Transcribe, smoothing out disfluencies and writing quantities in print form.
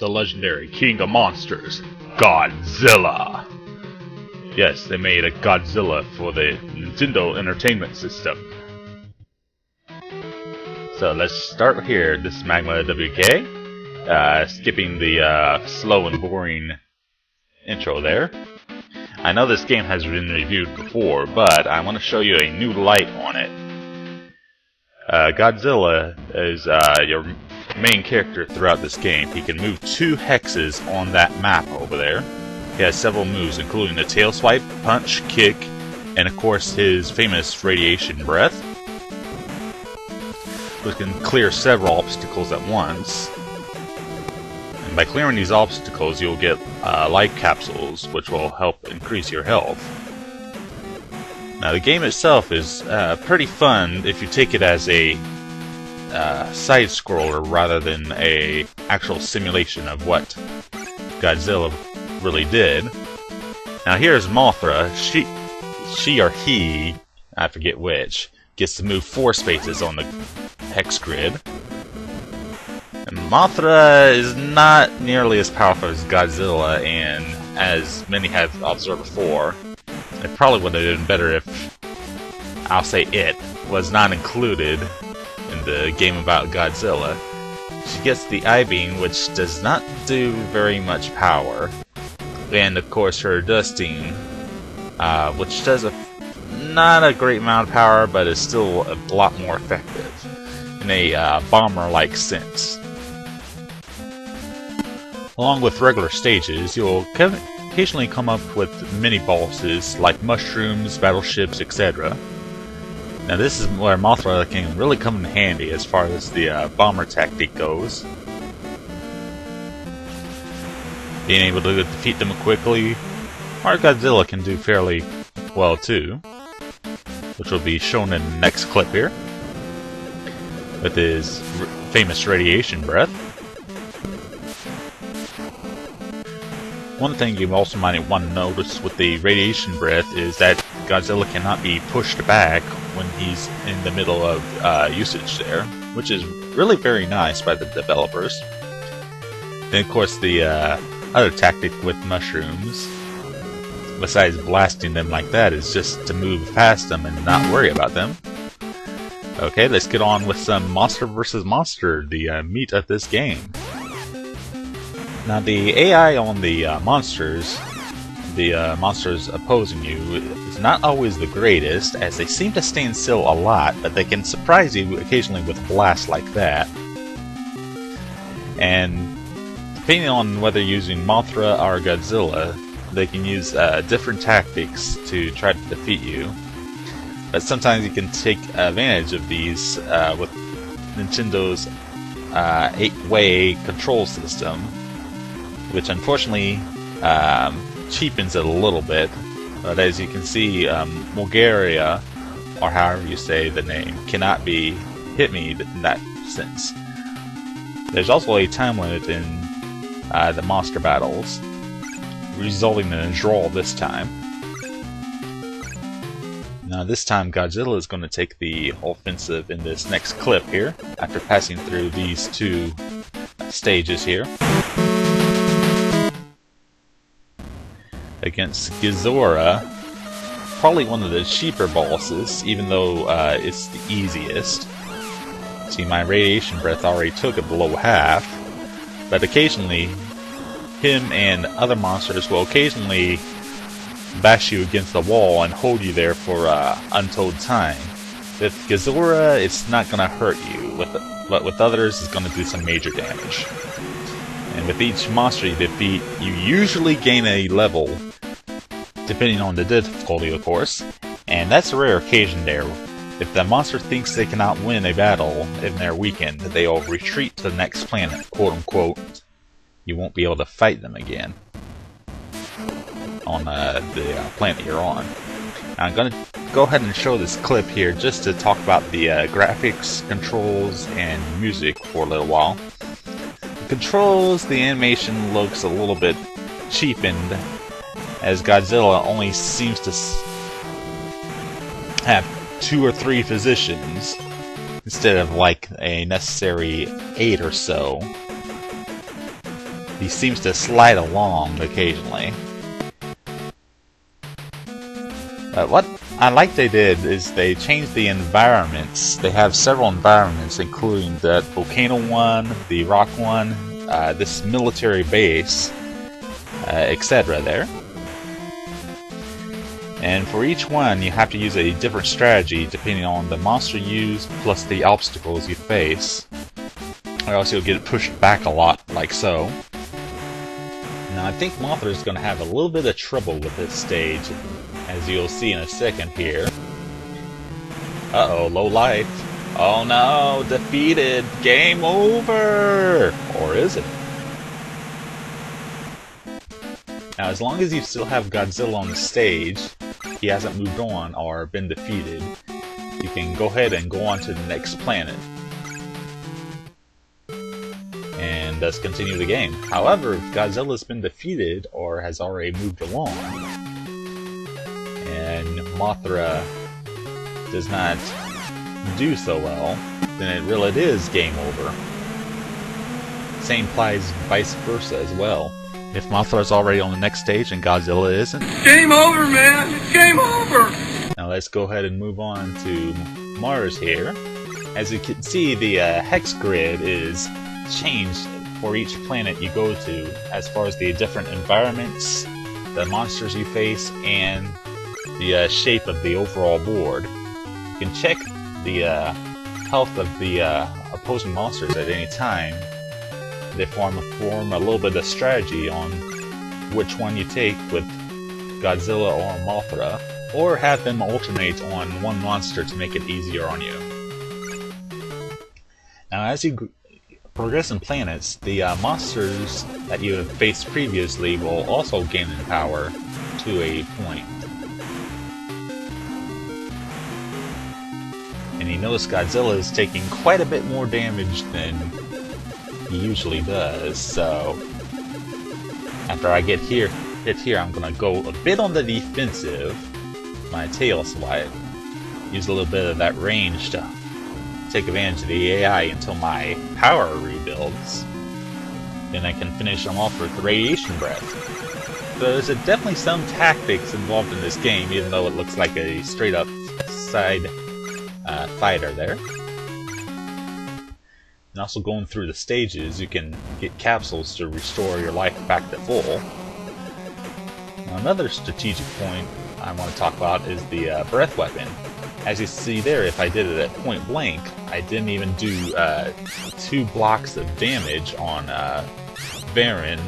the legendary king of monsters, Godzilla. Yes, they made a Godzilla for the Nintendo Entertainment System. So let's start here. This is Magma WK. Skipping the slow and boring intro there. I know this game has been reviewed before, but I want to show you a new light on it. Godzilla is your main character throughout this game. He can move 2 hexes on that map over there. He has several moves, including the tail swipe, punch, kick, and of course his famous radiation breath, which can clear several obstacles at once. And by clearing these obstacles, you'll get life capsules, which will help increase your health. Now, the game itself is pretty fun if you take it as a side-scroller rather than a actual simulation of what Godzilla really did. Now, here's Mothra. She or he, I forget which, gets to move 4 spaces on the hex grid. And Mothra is not nearly as powerful as Godzilla, and as many have observed before, it probably would have been better if, I'll say it, was not included in the game about Godzilla. She gets the I-beam, which does not do very much power, and of course her dusting, which does not a great amount of power, but is still a lot more effective in a bomber-like sense. Along with regular stages, you'll occasionally come up with mini-bosses like mushrooms, battleships, etc. Now this is where Mothra can really come in handy as far as the bomber tactic goes. Being able to defeat them quickly, or Godzilla can do fairly well too, which will be shown in the next clip here, with his famous radiation breath. One thing you also might want to notice with the radiation breath is that Godzilla cannot be pushed back when he's in the middle of usage there, which is really very nice by the developers. Then of course the other tactic with mushrooms, besides blasting them like that, is just to move past them and not worry about them. Okay, let's get on with some monster versus monster, the meat of this game. Now the AI on the monsters opposing you, is not always the greatest, as they seem to stand still a lot, but they can surprise you occasionally with blasts like that. And depending on whether you're using Mothra or Godzilla, they can use different tactics to try to defeat you. But sometimes you can take advantage of these with Nintendo's 8-way control system, which unfortunately cheapens it a little bit. But as you can see, Bulgaria, or however you say the name, cannot be hit me in that sense. There's also a time limit in the monster battles, resulting in a draw this time. Now this time Godzilla is going to take the offensive in this next clip here, after passing through these 2 stages here. Against Godzilla, probably one of the cheaper bosses, even though it's the easiest. See, my radiation breath already took it below half, but occasionally him and other monsters will occasionally bash you against the wall and hold you there for untold time. With Godzilla, it's not going to hurt you, but with others, it's going to do some major damage. And with each monster you defeat, you usually gain a level, depending on the difficulty, of course, and that's a rare occasion there. If the monster thinks they cannot win a battle and they're weakened, they will retreat to the next planet, quote-unquote. You won't be able to fight them again on the planet you're on. Now, I'm going to go ahead and show this clip here just to talk about the graphics, controls, and music for a little while. Controls, the animation looks a little bit cheapened, as Godzilla only seems to have 2 or 3 positions instead of like a necessary 8 or so. he seems to slide along occasionally. What I like they did is they changed the environments. They have several environments, including the volcano one, the rock one, this military base, etc. there. And for each one, you have to use a different strategy depending on the monster you use, plus the obstacles you face. Or else you'll get pushed back a lot, like so. Now I think Mothra is going to have a little bit of trouble with this stage, as you'll see in a second here. Uh-oh, low life. Oh no, defeated! Game over! Or is it? Now as long as you still have Godzilla on the stage, he hasn't moved on or been defeated, you can go ahead and go on to the next planet. And thus continue the game. However, if Godzilla's been defeated or has already moved along, and Mothra does not do so well, then it really is game over. Same applies vice versa as well. If Mothra's already on the next stage and Godzilla isn't, game over, man! It's game over! Now let's go ahead and move on to Mars here. As you can see, the hex grid is changed for each planet you go to, as far as the different environments, the monsters you face, and the shape of the overall board. You can check the health of the opposing monsters at any time. They form a little bit of strategy on which one you take with Godzilla or Mothra, or have them alternate on one monster to make it easier on you. Now as you progress in planets, the monsters that you have faced previously will also gain in power to a point. And you notice Godzilla is taking quite a bit more damage than he usually does, so after I hit here, I'm gonna go a bit on the defensive, my tail swipe, use a little bit of that range to take advantage of the AI until my power rebuilds. Then I can finish them off with the radiation breath. So there's definitely some tactics involved in this game, even though it looks like a straight up side fighter there. And also going through the stages, you can get capsules to restore your life back to full. Now, another strategic point I want to talk about is the breath weapon. As you see there, if I did it at point blank, I didn't even do 2 blocks of damage on Baron